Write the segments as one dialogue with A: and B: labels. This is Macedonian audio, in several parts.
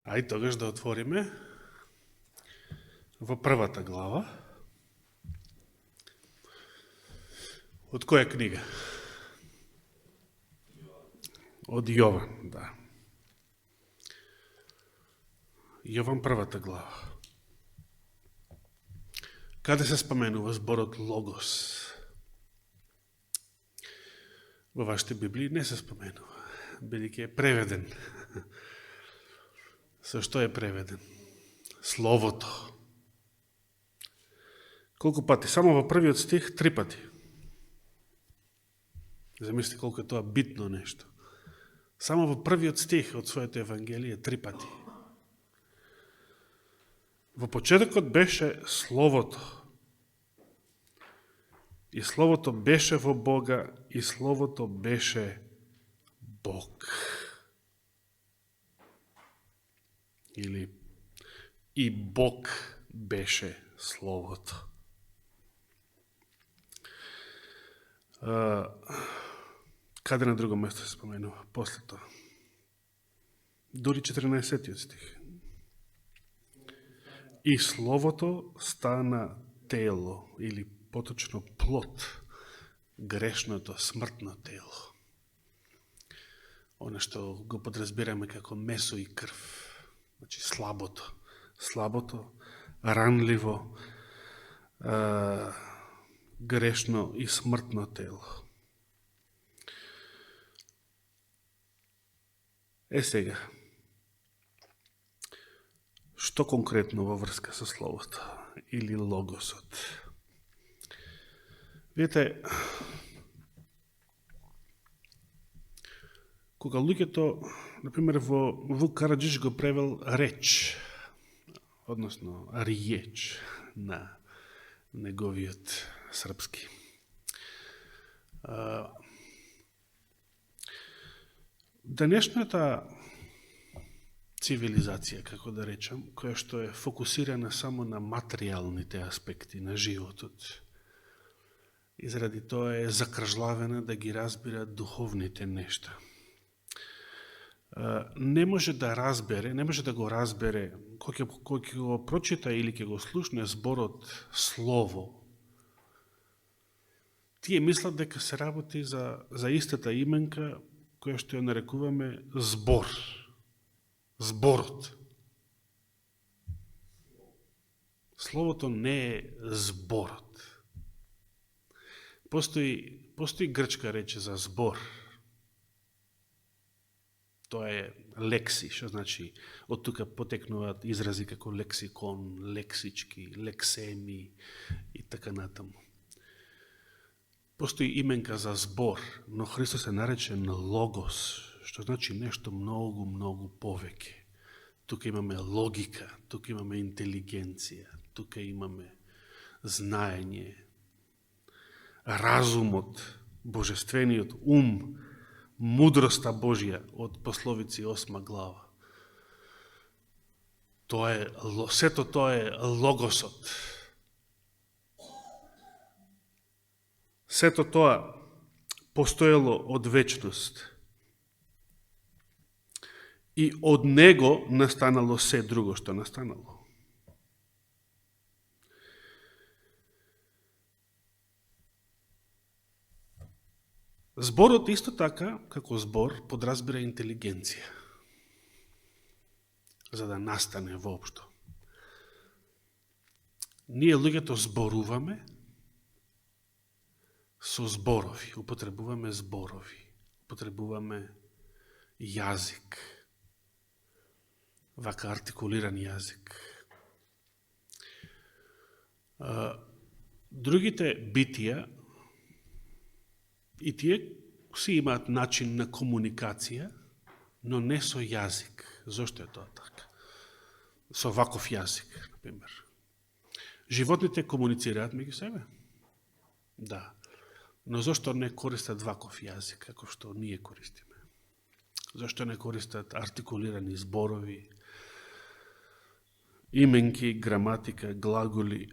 A: Ај тогаш да отвориме во првата глава. Од која книга? Од Јован, да. Јован првата глава. Каде се споменува зборот логос? Во вашите Библии не се споменува, бидејќи е преведен. Со што е преведен? Словото. Колку пати? Само во првиот стих 3 пати. Замисли колку е тоа битно нешто. Само во првиот стих од своето Евангелие 3 пати. Во почетокот беше Словото. И Словото беше во Бога, и Словото беше Бог. Или и Бог беше Словото. Каде на друго место се споменува после тоа? Дури 14 стих. И Словото стана тело, или поточно плод, грешното, смртно тело. Оно што го подразбираме како месо и крв. Значи слабото, ранливо, грешно и смртно тело. Сега, што конкретно во врска со Словото или логосот? Видите, кога луѓето, например, во Вук Караджиш го превел реч, односно риеч на неговиот српски. Денешната цивилизација, како да речам, која што е фокусирана само на материјалните аспекти на животот, и заради тоа е закржлавена да ги разбира духовните нешта. Не може да го разбере, кој ќе го прочита или ќе го слушне зборот слово. Тие мислат дека се работи за истата именка која што ја нарекуваме збор. Зборот. Словото не е зборот. Постои грчка рече за збор. Тоа е лекси, што значи од тука потекнуваат изрази како лексикон, лексички, лексеми и така натаму. Постои именка за збор, но Христос е наречен логос, што значи нешто многу, многу повеќе. Тука имаме логика, тука имаме интелигенција, тука имаме знаење, разумот, божествениот ум, мудроста Божја од Пословици 8 глава. Сето тоа е логосот. Сето тоа постоело од вечност. И од него настанало се друго што настанало. Зборот исто така, како збор, подразбира интелигенција, за да настане воопшто. Ние луѓето зборуваме со зборови, употребуваме зборови, употребуваме јазик, вака артикулиран јазик. Другите битија, и тие си имаат начин на комуникација, но не со јазик. Зошто е тоа така? Со ваков јазик, например. Животните комуницираат меѓу себе? Да. Но зошто не користат ваков јазик, како што ние користиме? Зошто не користат артикулирани зборови, именки, граматика, глаголи,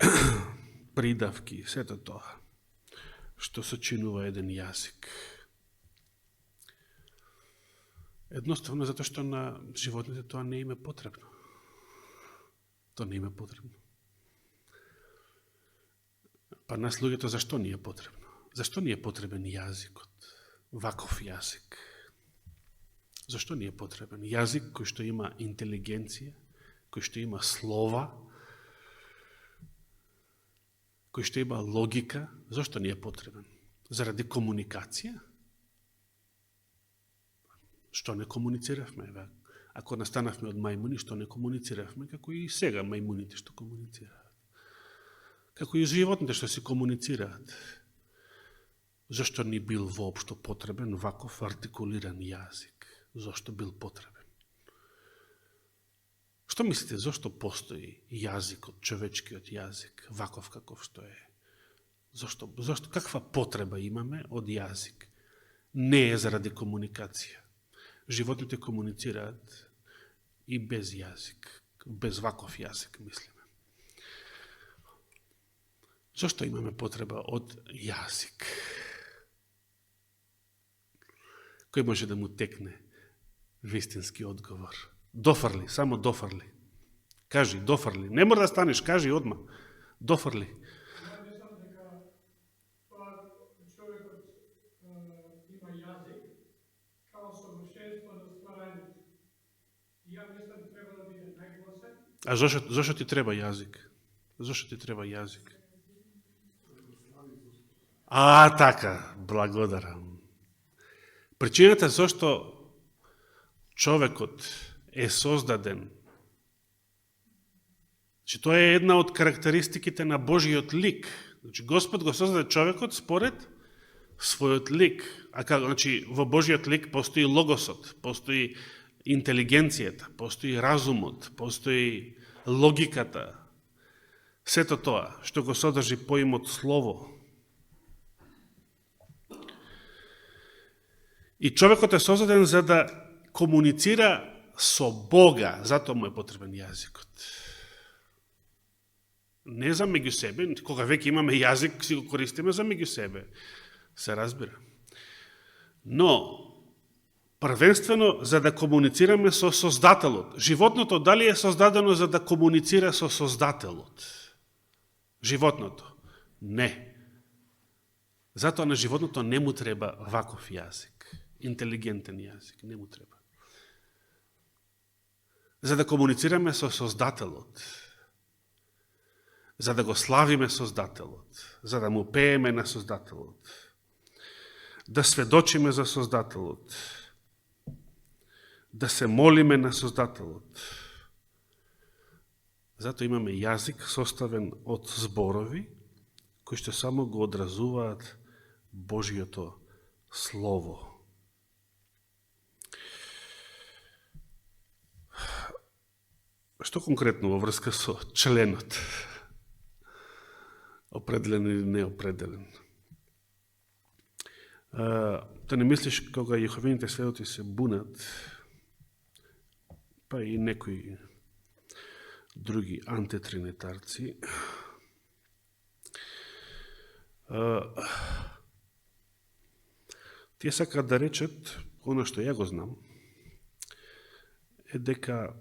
A: придавки, сето тоа што сочинува еден јазик? Едноставно затоа што на животните тоа не им е потребно. Тоа не им е потребно. Па нас луѓето зашто ни е потребно? Зашто ни е потребен јазикот? Ваков јазик. Зашто ни е потребен? Јазик кој што има интелигенција, кој што има слова, кој што има логика. Зашто ни е потребен? Заради комуникација? Што не комунициравме? Ако настанавме од мајмуни, што не комунициравме? Како и сега мајмуните што комуницираат. Како и животните што си комуницираат. Зашто ни бил воопшто потребен ваков артикулиран јазик? Зашто бил потребен? Што мислите, зашто постои јазикот, човечкиот јазик, ваков каков што е? Зашто, каква потреба имаме од јазик? Не е заради комуникација. Животните комуницираат и без јазик, без ваков јазик, мислиме. Зошто имаме потреба од јазик? Кој може да му текне вистински одговор? Дофрли, само дофрли. Кажи, дофрли. Не мора да станеш, кажи одма. Дофрли.
B: Ја мислам дека тоа човекот има јазик као совршенство на стварањето. Ја мислам треба да биде најгласен.
A: А зошто ти треба јазик? Зошто ти треба јазик? Така, благодарам. Причината зашто човекот е создаден, че тоа е една од карактеристиките на Божиот лик. Значи, Господ го создаде човекот според својот лик. Значи, во Божиот лик постои логосот, постои интелигенцијата, постои разумот, постои логиката. Сето тоа што го содржи поимот слово. И човекот е создаден за да комуницира со Бога, затоа му е потребен јазикот. Не за меѓу себе, кога веќе имаме јазик, си го користиме за меѓу себе. Се разбира. Но, првенствено за да комуницираме со Создателот. Животното дали е создадено за да комуницира со Создателот? Животното? Не. Затоа на животното не му треба ваков јазик. Интелигентен јазик, не му треба. За да комуницираме со Создателот, за да го славиме Создателот, за да му пееме на Создателот, да сведочиме за Создателот, да се молиме на Создателот. Зато имаме јазик составен од зборови, кои што само го одразуваат Божиото Слово. Што конкретно во врска со членот? Определен или неопределен? Да не мислиш кога јеховините сведоци се бунат, па и некои други антитринитарци, тие сакаат да речат, оно што ја го знам, е дека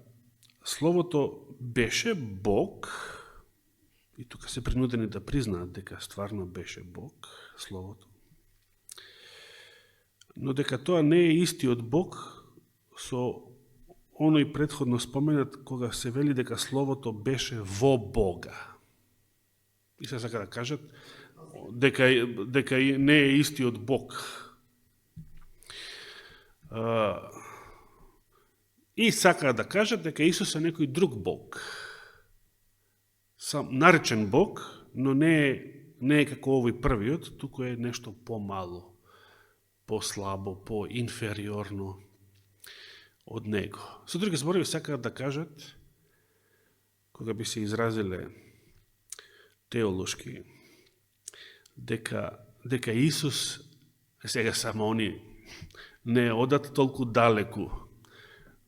A: Словото беше Бог, и тука се принудени да признаат дека стварно беше Бог, Словото, но дека тоа не е истиот Бог со оној предходно споменат кога се вели дека Словото беше во Бога. И се сака да кажат дека не е истиот Бог. И сакаат да кажат дека Исус е некој друг Бог. Наречен Бог, но не е како овој првиот, туку е нешто помало, послабо, поинфериорно од него. Со други зборови сакаат да кажат, кога би се изразиле теолошки, дека Исус, сега само они не одат толку далеку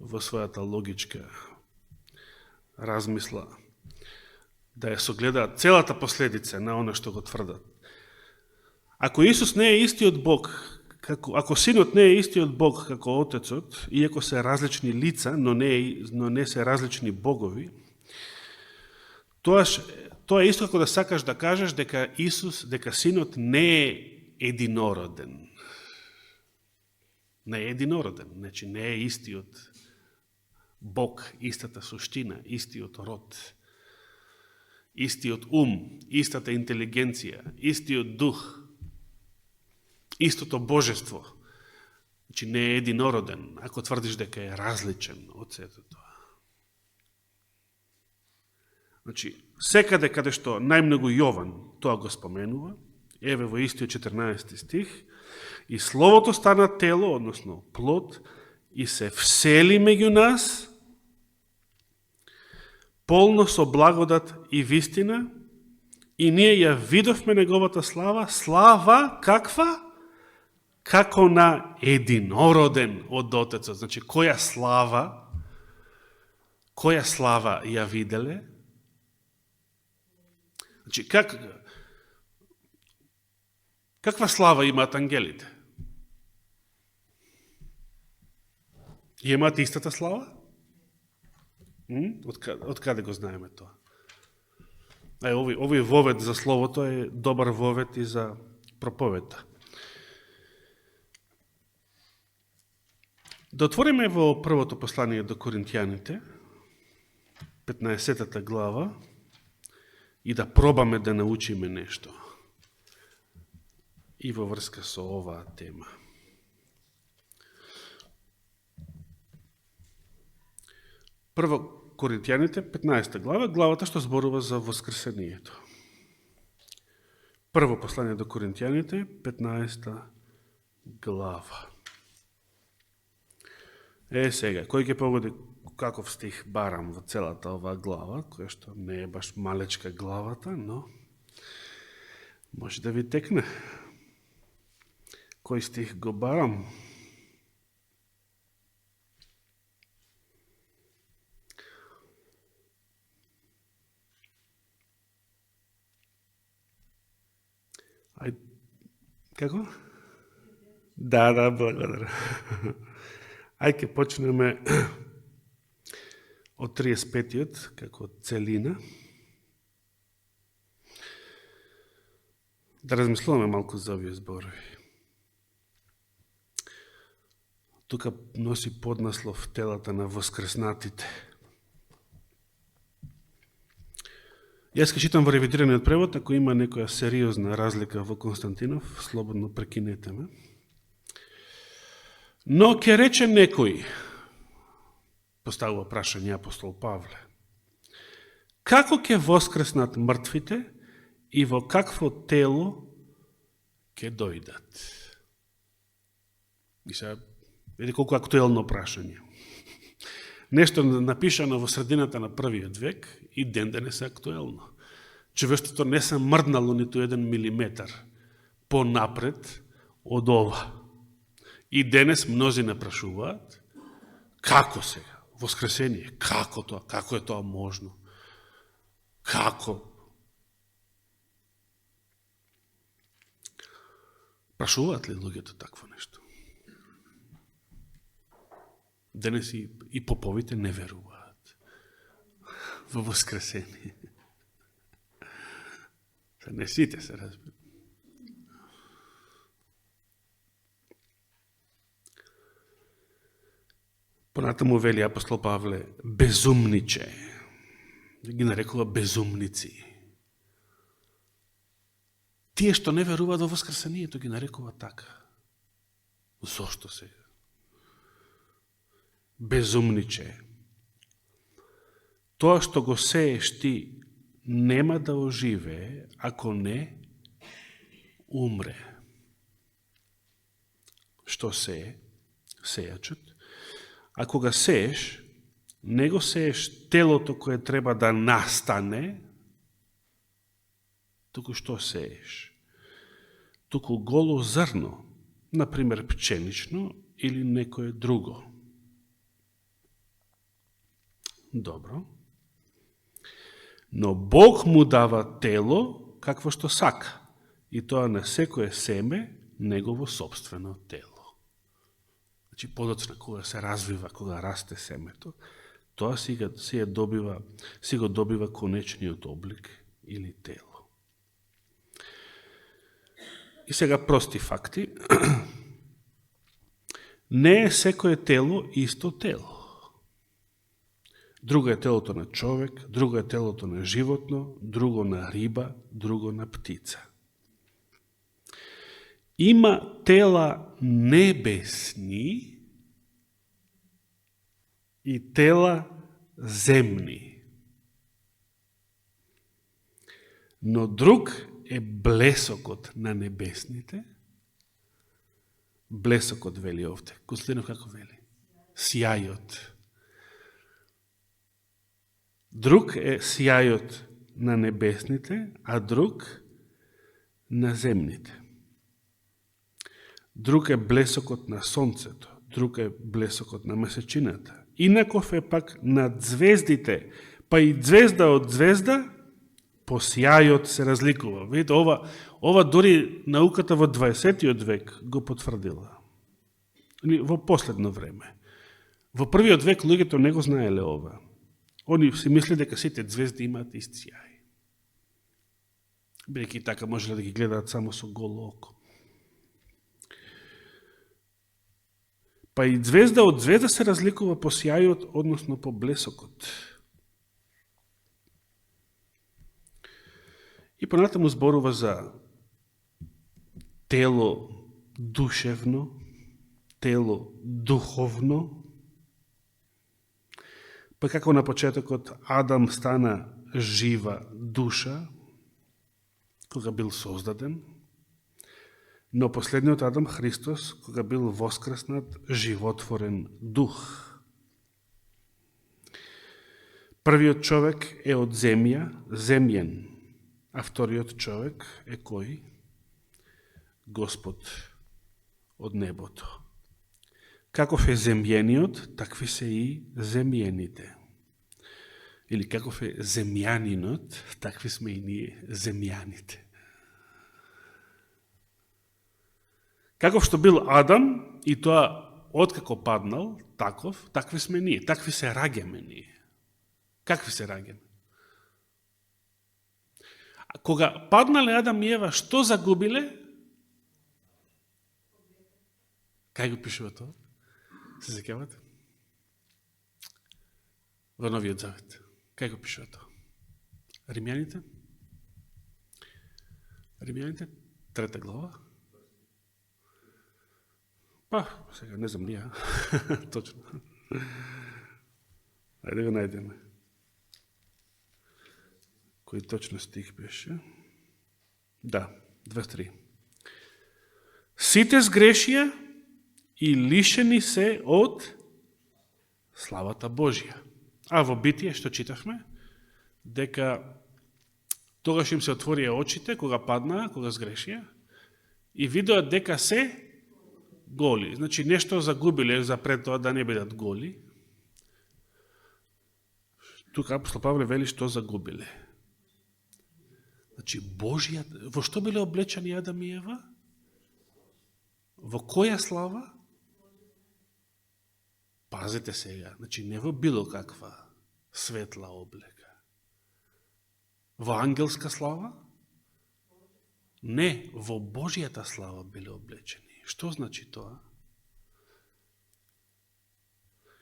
A: во својата логичка размисла, да ја согледаат целата последица на оно што го тврдат. Ако Исус не е истиот Бог, ако Синот не е истиот Бог како Отецот, иако се различни лица, но не се различни богови, тоа е исто како да сакаш да кажеш дека Синот не е единороден. Не е единороден, значи не е истиот Бог, истата суштина, истиот род, истиот ум, истата интелигенција, истиот дух, истото божество. Значи не е единороден, ако тврдиш дека е различен од сето тоа. Значи, секаде каде што најмногу Јован тоа го споменува, еве во истиот 14 стих, и Словото стана тело, односно плод, и се всели меѓу нас, полно со благодат и вистина, и ние ја видовме неговата слава, слава каква? Како на единороден од Отецот. Значи, која слава ја виделе? Значи, каква слава имаат ангелите? Имаат истата слава? Од каде го знаеме тоа? Овој вовед за Словото е добар вовед и за проповедта. Да отвориме во првото послание до Коринтијаните, 15 глава, и да пробаме да научиме нешто и во врска со оваа тема. Прво Коринтијаните, 15 глава, главата што зборува за воскресението. Прво послание до Коринтијаните, 15 глава. Сега, кој ќе погоди каков стих барам во целата оваа глава, која што не е баш малечка главата, но може да ви текне. Кој стих го барам? Како? Да, благодарам. Ајде почнеме од 35-тиот, како целина. Да размислуваме малку за овие зборови. Тука носи поднаслов телата на воскреснатите. Јас ке читам во ревидираниот превод, ако има некоја сериозна разлика во Константинов, слободно прекинете ме. Но ке рече некој, поставува прашање апостол Павле, како ке воскреснат мртвите и во какво тело ке дојдат? И сега, види колку актуелно прашање. Нешто напишано во средината на првиот век и ден денес е актуелно. Човештвото не се мрднало ниту 1 милиметар понапред од ова. И денес мнози не прашуваат како сега, воскресение, како тоа, како е тоа можно? Како? Прашуваат ли луѓето такво нешто? Денес и поповите не веруваат во воскресение. Не сите се разбира. Понатаму вели апостол Павле, безумниче. Ги нарекува безумници. Тие што не веруваат во воскресението ги нарекува така. Зошто сега? Безумниче. Тоа што го сееш ти нема да оживее ако не умре. Што сее? Сејачот. А кога сееш, не го сееш телото кое треба да настане, туку што сееш? Туку голо зрно, например пченично или некое друго. Добро. Но Бог му дава тело какво што сака. И тоа на секое семе негово собствено тело. Значи, подоцна, кога се развива, кога расте семето, тоа си го добива конечниот облик или тело. И сега прости факти. Не е секое тело исто тело. Друго е телото на човек, друго е телото на животно, друго на риба, друго на птица. Има тела небесни и тела земни. Но друг е блесокот на небесните. Блесокот вели овде. Константинов како вели? Сјајот. Друг е сјајот на небесните, а друг на земните. Друг е блесокот на сонцето, друг е блесокот на месечината. Инаков е пак над звездите, па и звезда од звезда, по сјајот се разликува. Видите, ова дори науката во 20. век го потврдила. Во последно време. Во првиот век луѓето не го знаеле ова. Они си мисли дека сите звезди имаат ист сјај. Бидејќи така можеле да ги гледаат само со голо око. Па и звезда од звезда се разликува по сјајот, односно по блесокот. И понатаму зборува за тело душевно, тело духовно. Па како на почетокот Адам стана жива душа, кога бил создаден, но последниот Адам, Христос, кога бил воскреснат животворен дух. Првиот човек е од земја, земјен, а вториот човек е кој? Господ од небото. Каков е земјениот, такви се и земјените. Или каков е земјанинот, такви сме и ние, земјаните. Каков што бил Адам, и тоа откако паднал, такви сме ние, такви се раѓаме ние. Какви се раѓаме? Кога паднале Адам и Ева, што загубиле? Кај го пишува тоа? Се сеќавате? Во Новиот Завет. Кај го пишува тоа? Римјаните? Римјаните? 3 глава? Па, сега не знам ние. Точно. Ајде го најдеме. Кој точно стих беше? Да, 23. Сите сгрешија и лишени се од славата Божја. А во Битие, што читавме, дека тогаш им се отворија очите, кога паднаа, кога сгрешија, и видоа дека се голи. Значи, нешто загубиле за пред тоа да не бидат голи. Тука апостол Павле вели што загубиле. Значи, Божјата... Во што биле облечени Адам и Ева? Во која слава? Пазете сега. Значи, не во било каква светла облека. Во ангелска слава? Не, во Божјата слава биле облечени. Што значи тоа?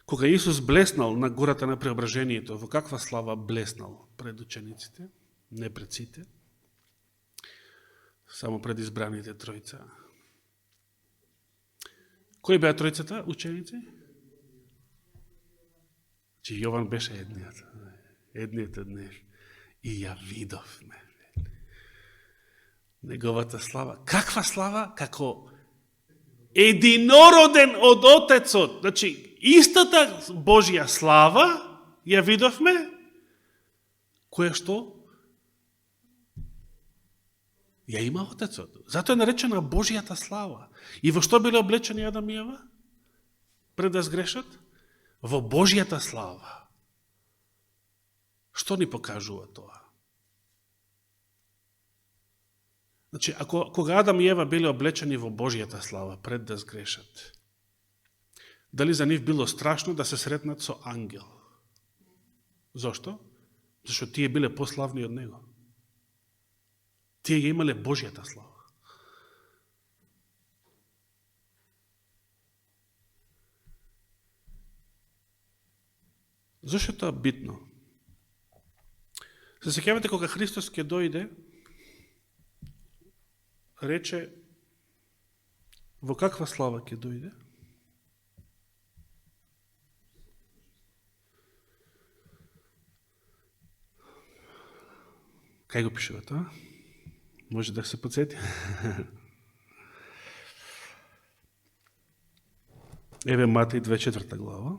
A: Кога Исус блеснал на гората на преображението, во каква слава блеснал пред учениците? Не пред сите. Само пред избраните тројца. Кои беа тројцата ученици? Че Јован беше едниот. Едниот од нив. И ја видовме. Неговата слава. Каква слава? Како единороден од Отецот. Значи, истата Божја слава ја видовме, која што ја има Отецот. Зато е наречена Божјата слава. И во што биле облечени Адам и Ева? Пред да сгрешат? Во Божјата слава. Што ни покажува тоа? Значи, кога Адам и Ева биле облечени во Божјата слава пред да сгрешат, дали за нив било страшно да се сретнат со ангел? Зошто? Зашто тие биле пославни од него. Тие ја имале Божјата слава. Зошто е тоа битно? Се сеќавате кога Христос ќе дојде, рече во каква слава ќе дојде? Кај го пишува тоа? Може да се подсети? Еве Матеј 24 глава.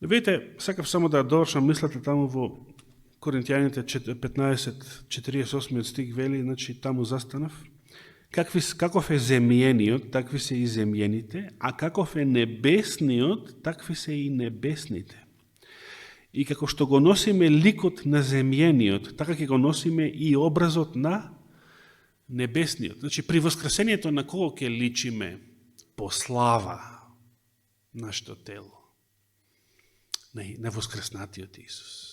A: Видите, сакав само да довршам мислата таму во Коринтијаните 15:48 стих вели, значи таму застанав. Каков е земјениот, такви се и земјените, а каков е небесниот, такви се и небесните. И како што го носиме ликот на земјениот, така ќе го носиме и образот на небесниот. Значи, при воскресението на кого ќе личиме по слава нашето тело? На воскреснатиот Исус.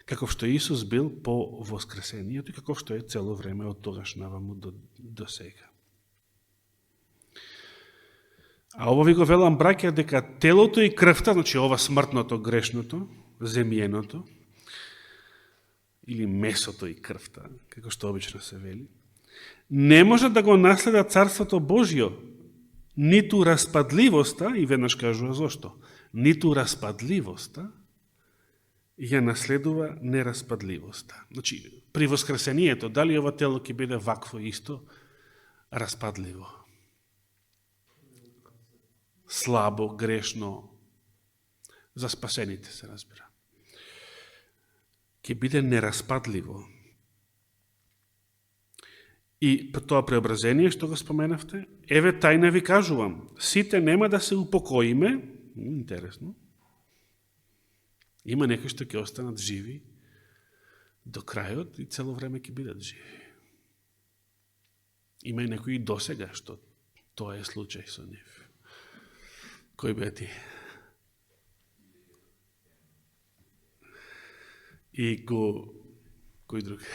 A: Каков што Исус бил по воскресението и каков што е цело време од тогаш наваму до сега. А ово ви го велам, браќа, дека телото и крвта, значи ова смртното, грешното, земјеното, или месото и крвта, како што обично се вели, не може да го наследа Царството Божјо, ниту распадливоста, и веднаш кажува зошто, ниту распадливоста ја наследува нераспадливоста. Значи, при воскресението, дали ова тело ќе биде вакво исто, распадливо? Слабо, грешно, за спасените се разбира. Ќе биде нераспадливо. И тоа преобразение, што го споменавте, еве тајна ви кажувам, сите нема да се упокоиме, интересно, има некои што ќе останат живи до крајот и цело време ќе бидат живи. Има и некои досега што тоа е случај со нив. Кој бе ти? И кој друг?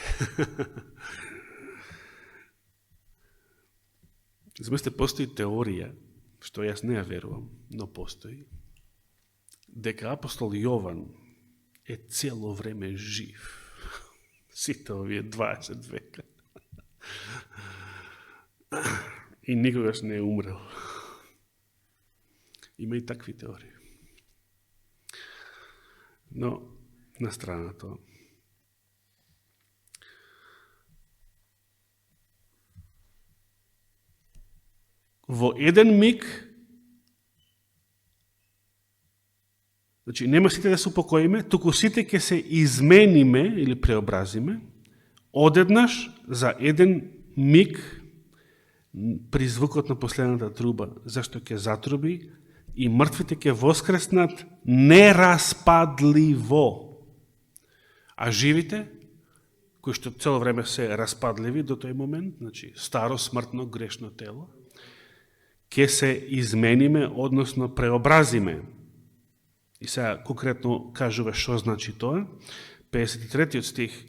A: Замислете, постои теорија, што јас не ја верувам, но постои, дека апостол Јован е цело време жив. Сите овие 20 века. И никогаш не е умрел. Има и такви теории. Но, на страна тоа. Во еден миг, значи нема сите да се упокоиме, туку сите ќе се измениме или преобразиме, одеднаш за еден миг при звукот на последната труба, зашто ќе затруби и мртвите ќе воскреснат нераспадливо. А живите, кои што цело време се распадливи до тој момент, значи старо, смртно, грешно тело, ќе се измениме, односно преобразиме. И сега конкретно кажува што значи тоа. 53 стих.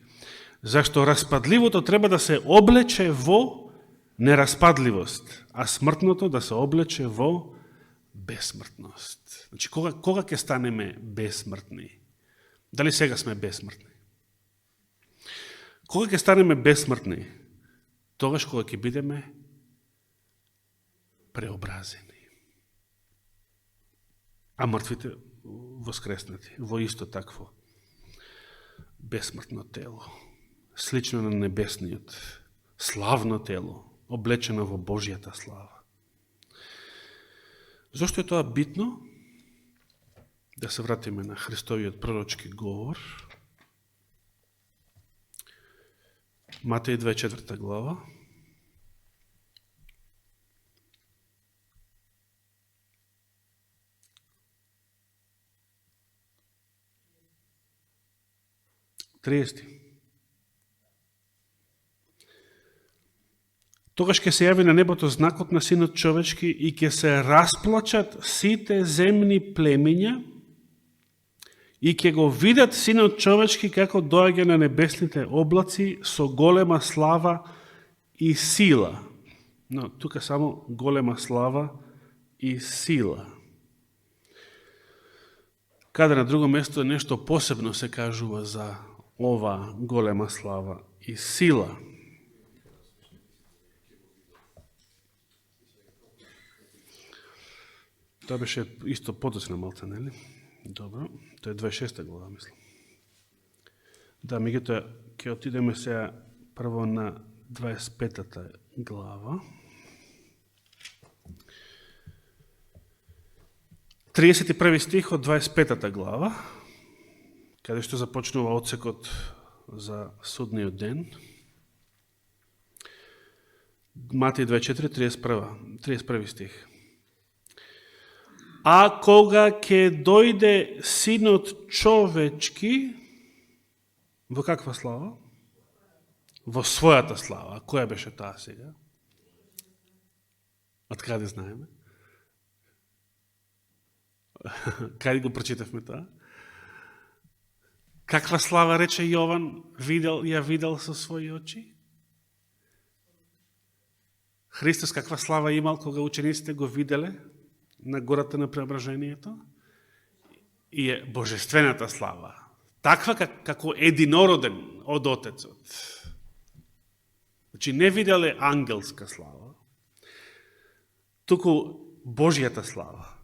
A: Зашто распадливото треба да се облече во нераспадливост, а смртното да се облече во безсмртност. Значи, кога ќе станеме безсмртни? Дали сега сме безсмртни? Кога ќе станеме безсмртни? Тогаш кога ќе бидеме преобразени. А мртвите воскреснати во исто такво безсмртно тело, слично на небесниот, славно тело, облечено во Божјата слава. Зошто е тоа битно? Да се вратиме на Христовиот пророчки говор. Матеј 24 глава. 30. Тогаш ќе се јави на небото знакот на Синот човечки и ќе се расплачат сите земни племиња и ќе го видат Синот човечки како доаѓа на небесните облаци со голема слава и сила. Но тука само голема слава и сила. Каде на друго место нешто посебно се кажува за ова голема слава и сила. Тоа беше исто подоцна малце, нели? Добро, тоа е 26 глава, мислам. Да, меѓутоа, ќе отидеме сега прво на 25 глава. 31 стих од 25 глава, каде што започнува одсекот за судниот ден. Матеј 24, 31 стих. А кога ќе дојде Синот човечки, во каква слава? Во својата слава. А која беше таа сега? Од каде знаеме? Каде го прочитавме тоа? Каква слава, рече Јован, ја видел со своји очи? Христос каква слава имал кога учениците го виделе на гората на преображението? И е божествената слава. Таква како единороден од Отецот. Значи не виделе ангелска слава, туку Божјата слава.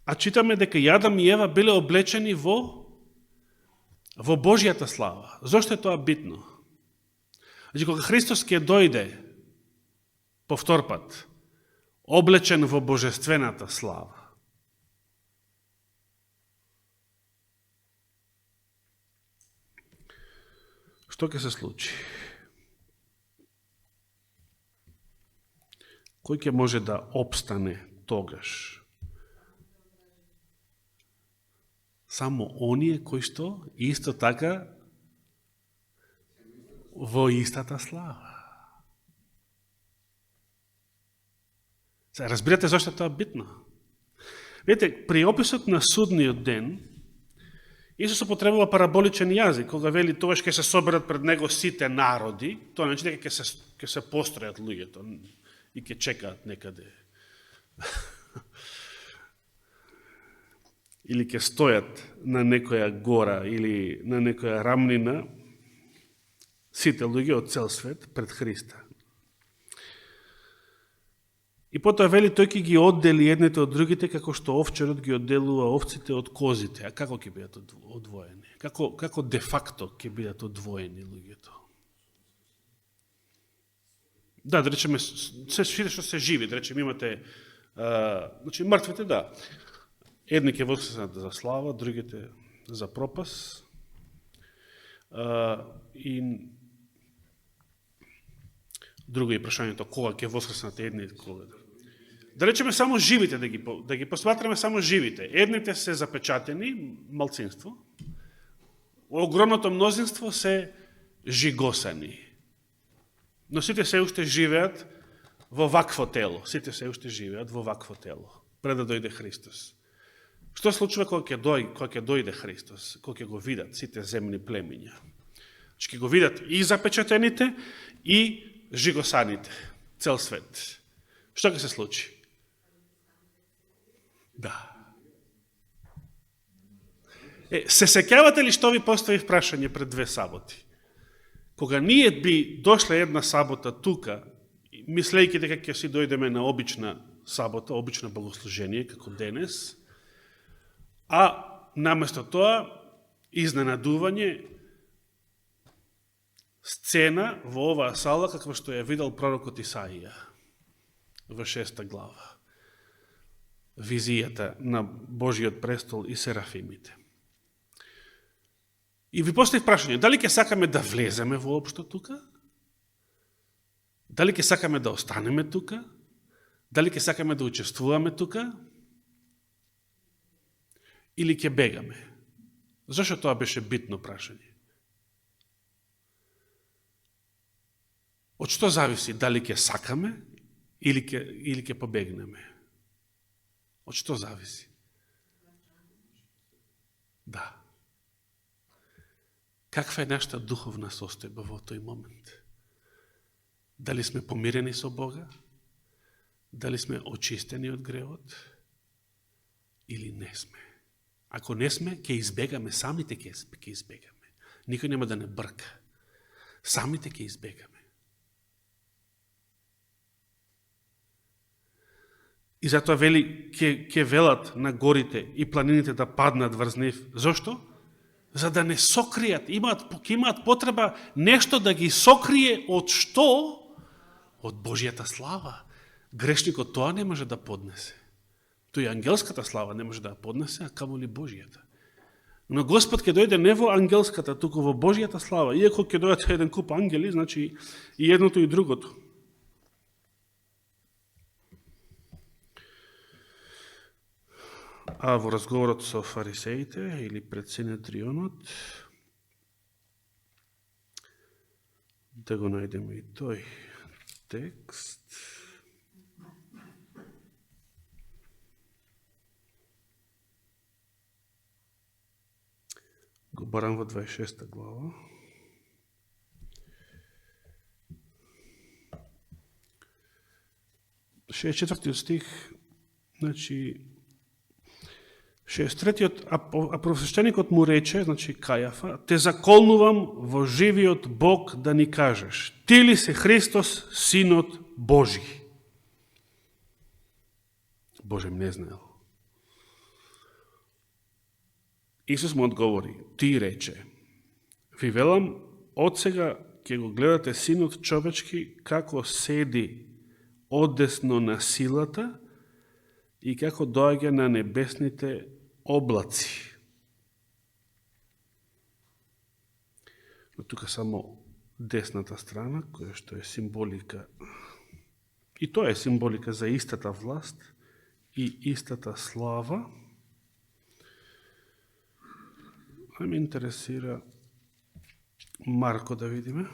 A: А читаме дека Јадам и Ева биле облечени во Божјата слава. Зошто е тоа битно? Значи, кога Христос ќе дојде повтор пат, облечен во божествената слава, што ќе се случи? Кој ќе може да обстане тогаш? Само оние кои што исто така во истата слава. Разбирате зашто тоа е битно? Видите, при описот на судниот ден, Исус употребува параболичен јазик, кога вели тогаш ќе се соберат пред него сите народи, тоа значи дека ќе се постројат луѓето и ќе чекаат некаде. Или ќе стојат на некоја гора или на некоја рамнина сите луѓе од цел свет пред Христа. И потоа вели тој ќе ги оддели едните од другите како што овчарот ги одделува овците од козите. А како ќе бидат одвоени? Како де факто ќе бидат одвоени луѓето? Да речеме, се што се живи, да речеме имате, значи мртвите, да. Едни ќе воскреснат за слава, другите за пропас. И друго е прашањето, кога ќе воскреснат едни, кога да речеме само живите, да ги посматраме само живите. Едните се запечатени, малцинство, огромното мнозинство се жигосани. Но сите се уште живеат во вакво тело. Сите се уште живеат во вакво тело, пред да дојде Христос. Што случува кога ќе дојде Христос, кога ќе го видат сите земни племиња? Ќе го видат и запечатените, и жигосаните, цел свет. Што ќе се случи? Да. Се сеќавате ли што ви поставив прашање пред 2 саботи? Кога ние би дошле една сабота тука, мислејќи дека ќе си дојдеме на обична сабота, обично богослужение, како денес, а наместо тоа, изненадување, сцена во оваа сала, каква што ја видел пророкот Исаија во 6 глава. Визијата на Божиот престол и серафимите. И ви поставив прашање, дали ќе сакаме да влеземе воопшто тука? Дали ќе сакаме да останеме тука? Дали ќе сакаме да учествуваме тука? Или ќе бегаме? Зашто тоа беше битно прашање? Од што зависи дали ќе сакаме или ќе побегнеме? Од што зависи? Да. Каква е нашата духовна состојба во тој момент? Дали сме помирени со Бога? Дали сме очистени од гревот? Или не сме? Ако не сме, ќе избегаме, самите ќе избегаме. Никој нема да не брка. Самите ќе избегаме. И затоа вели, ќе велат на горите и планините да паднат врз нив. Зошто? За да не сокријат, имаат потреба нешто да ги сокрие од што? Од Божијата слава. Грешникот тоа не може да поднесе. Тој ангелската слава не може да поднесе, а камо ли Божијата. Но Господ ќе дојде не во ангелската, туку во Божијата слава. Иако ќе дојдат еден куп ангели, значи и едното и другото. А во разговорот со фарисеите или пред Синедрионот, да го најдеме и тој текст. Го барам во 26 глава. Четвртиот стих, значи 63-тиот, а првосвещеникот му рече, значи Кајафа, те заколнувам во живиот Бог да ни кажеш, ти ли се Христос, Синот Божи? Боже, не знаел. Исус му одговори, ти рече, ви велам, од сега ќе го гледате Синот човечки како седи одесно на силата и како доаѓа на небесните облаци. Но тука само десната страна, која што е символика, и тоа е символика за истата власт и истата слава. А ме интересира Марко да видиме.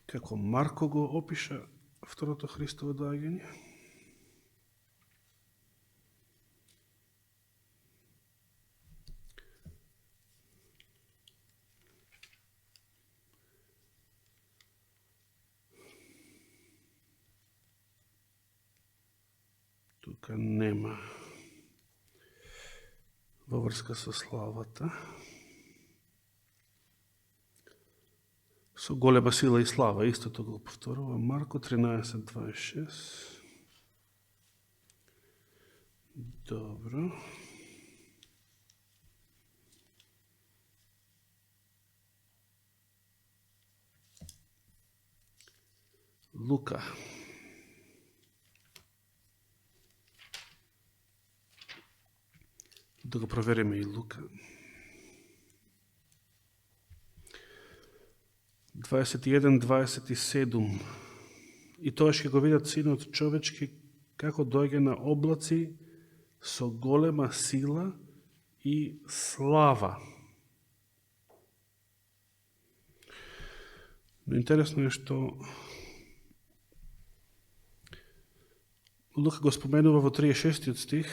A: Како Марко го опиша второто Христово доаѓање. Тука нема во врска со славата. Со голема сила и слава, истото го повторува Марко 13:26. Добро. Лука. Да го провериме и Лука. 21:27. И тоа ќе го видат Синот човечки како доаѓа на облаци со голема сила и слава. Но интересно е што Лука го споменува во 36 стих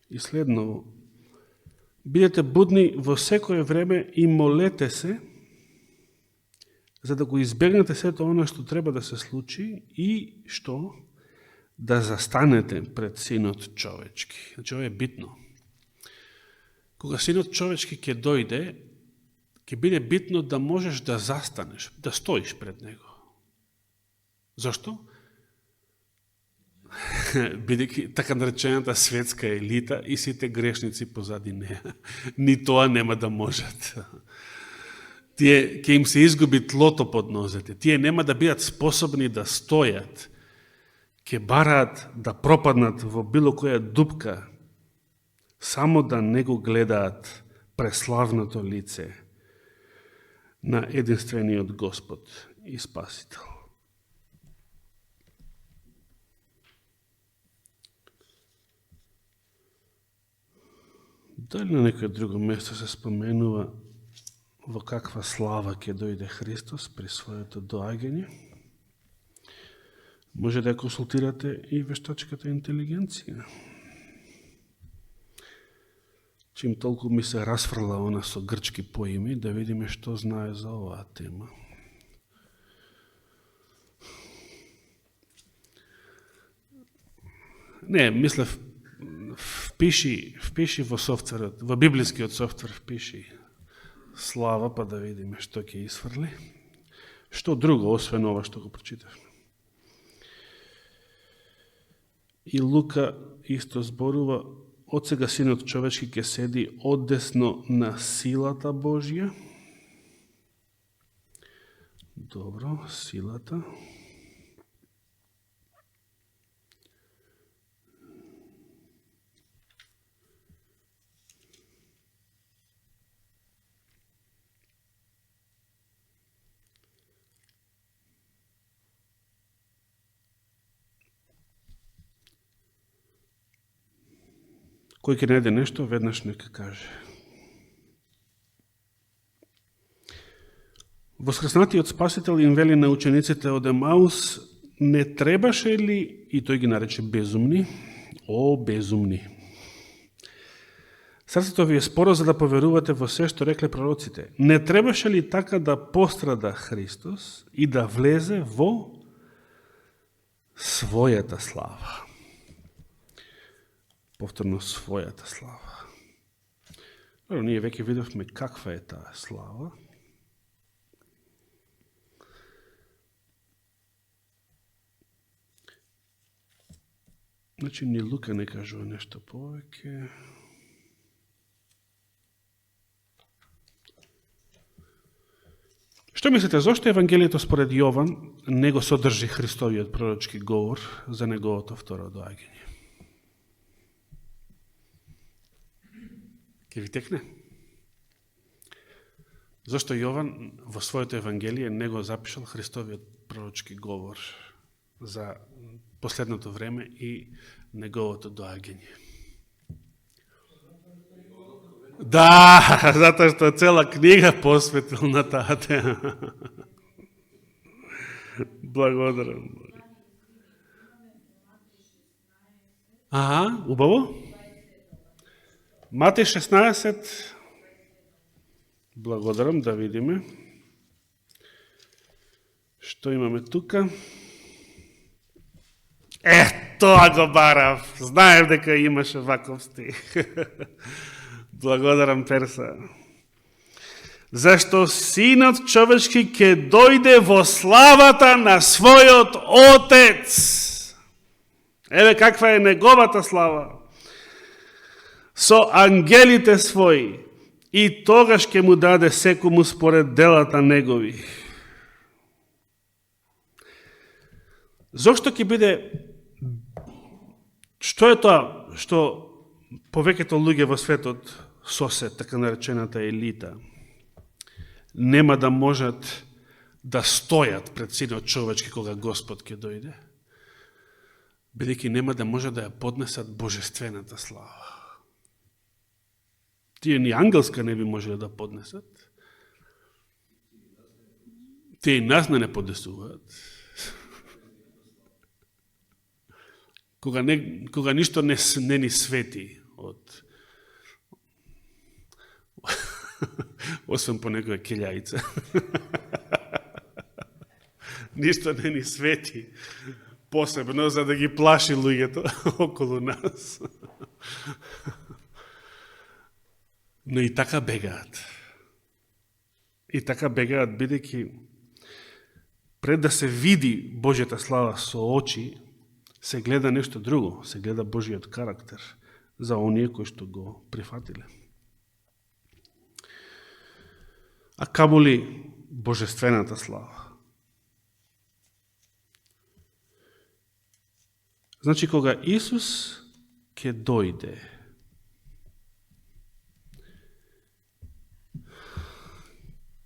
A: и следново. Бидете будни во секое време и молете се, за да го избегнете сето оно што треба да се случи и што да застанете пред Синот човечки. Значи, ова е битно. Кога Синот човечки ќе дојде, ќе биде битно да можеш да застанеш, да стоиш пред него. Зошто? Бидејќи така наречената светска елита и сите грешници позади неа. Ни тоа нема да можат. Тие ќе им се изгуби тлото под нозете. Тие нема да бидат способни да стојат. Ќе бараат да пропаднат во било која дупка, само да не го гледаат преславното лице на единствениот Господ и Спасител. Дали на некој друго место се споменува во каква слава ќе дојде Христос при своето доаѓање, може да ја консултирате и вештачката интелигенција. Чим толку ми се расфрла она со грчки поими, да видиме што знае за оваа тема. Не, мислев, впиши во софтверот, во библискиот софтвер впиши слава, па да видиме што ќе исфрли. Што друго, освен ова што го прочитавме. И Лука исто зборува, од сега Синот човечки ќе седи одесно на силата Божја. Добро, силата. Кој ќе најде нешто, веднаш нека каже. Воскреснатиот Спасител им вели на учениците од Емаус, не требаше ли, и тој ги нарече безумни, безумни. Срцето ви е споро за да поверувате во се што рекле пророците. Не требаше ли така да пострада Христос и да влезе во својата слава? Повторно својата слава. Ние веќе видовме каква е таа слава. Значи, ни Лука не кажува нешто повеќе. Што мислите, зошто Евангелието според Јован не го содржи Христовиот пророчки говор за неговото второ доаѓање? Ке ви текне? Зошто Јован во своето Евангелие не го запишал Христовиот пророчки говор за последното време и неговото доаѓање? Да, затоа што цела книга посветил на таа тема. Благодарам. Убаво? Матеј 16. Благодарам, да видиме. Што имаме тука? Тоа го барав. Знаев дека имаше ваков стих. Благодарам, Перса. Зашто Синот човечки ќе дојде во славата на својот Отец. Еве каква е неговата слава. Со ангелите своји, и тогаш ќе му даде секому според делата негови. Зошто ќе биде, што е тоа што повеќето луѓе во светот сосед, така наречената елита, нема да можат да стојат пред Синот човечки кога Господ ќе дојде, бидејќи нема да можат да ја поднесат божествената слава. Тие ни ангелска не би можеле да поднесат. Тие и нас не поднесуваат. Кога ништо не ни свети од освен по некоја килјајца. Ништо не ни свети посебно за да ги плаши луѓето околу нас. Но и така бегаат. И така бегаат, бидејќи пред да се види Божјата слава со очи, се гледа нешто друго, се гледа Божиот карактер за оние кои што го прифатиле. А камоли божествената слава. Значи, кога Исус ќе дојде,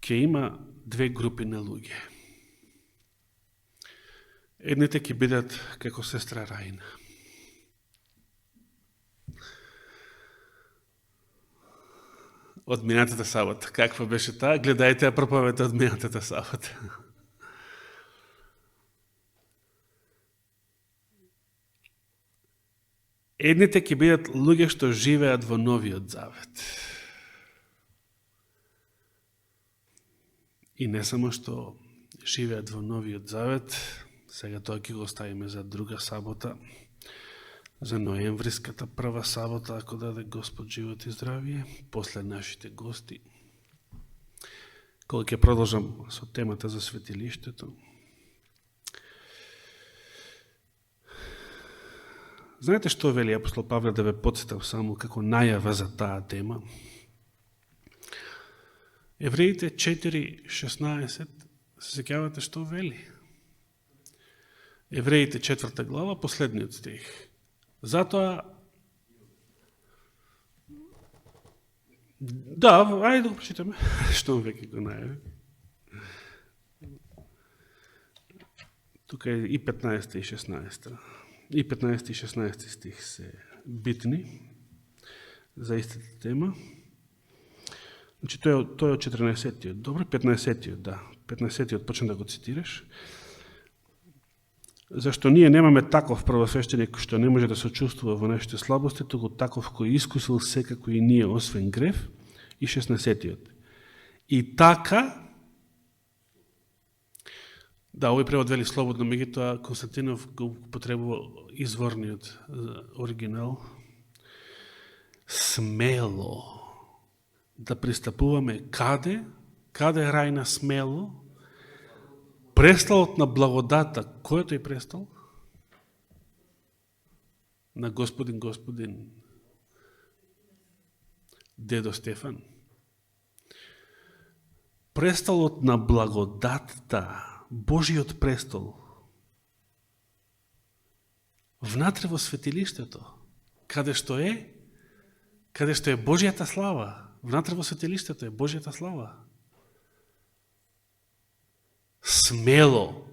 A: ќе има две групи на луѓе. Едните ќе бидат како сестра Раина. од минатата сабота. Каква беше таа? Гледајте ја проповедта од минатата сабота. Едните ќе бидат луѓе што живеат во новиот завет. И не само што живеат во новиот завет, сега тоа ќе го оставиме за друга сабота, за ноемвриската прва сабота, ако даде Господ живот и здравие, после нашите гости. Кога ќе продолжам со темата за светилиштето. Знаете што вели апостол Павле, да ве подсетам само како најава за таа тема? Евреите 4:16, се сеќавате што вели? Евреите 4 глава, последниот стих. Затоа, да, ајде да го прочитаме, што веќе го најави. Тука е и 15 и 16. И 15 и 16 стих се битни за истата тема. Значи, тој е од 14-тиот. Добро, 15-тиот, да. 15-тиот почна да го цитираш. Зашто ние немаме таков првосвещеник што не може да се чувствува во нашите слабости, туку таков кој искусил секако и ние освен грев. И 16-тиот. И така, да, овој превод вели слободно, меѓутоа Константинов го потребува изворниот оригинал. Смело да пристапуваме каде рајна смело, престолот на благодата. Кој е тој престол? На Господин, дедо Стефан. Престолот на благодатта, Божиот престол, внатре во светилиштето, каде што е Божијата слава. Внатре во светилиштето е Божијата слава. Смело.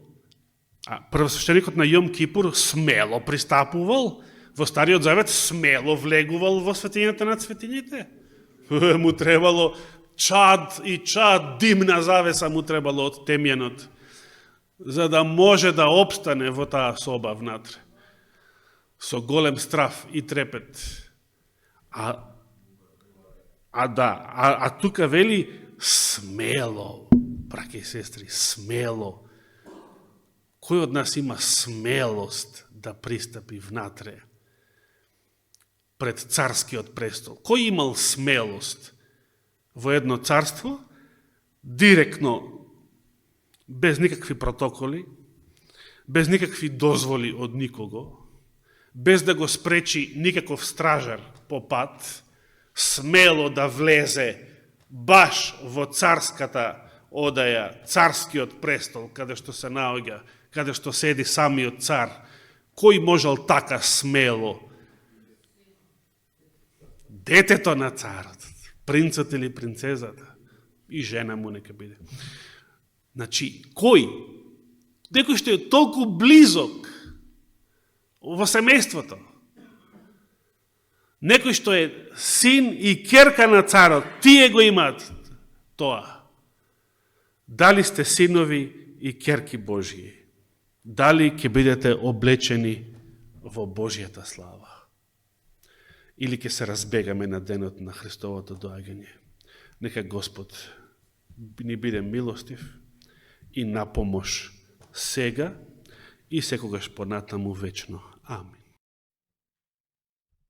A: Првосвещеникот на Јом Кипур смело пристапувал, во Стариот Завет смело влегувал во светињата над светињите. Му требало чад, димна завеса му требало од темјанот, за да може да обстане во таа соба внатре. Со голем страф и трепет. А тука вели смело, браќа и сестри, смело. Кој од нас има смелост да пристапи внатре пред царскиот престол? Кој имал смелост во едно царство, директно, без никакви протоколи, без никакви дозволи од никого, без да го спречи никаков стражар по пат, смело да влезе баш во царската одаја, царскиот престол, каде што се наоѓа, каде што седи самиот цар? Кој можел така смело? Детето на царот, принцот или принцезата, и жена му нека биде. Значи, кој? Некој што е толку близок во семејството. Некој што е син и ќерка на царот, тие го имаат тоа. Дали сте синови и ќерки Божии? Дали ќе бидете облечени во Божијата слава? Или ќе се разбегаме на денот на Христовото доаѓање? Нека Господ ни биде милостив и на помош сега и секогаш понатаму вечно. Амин.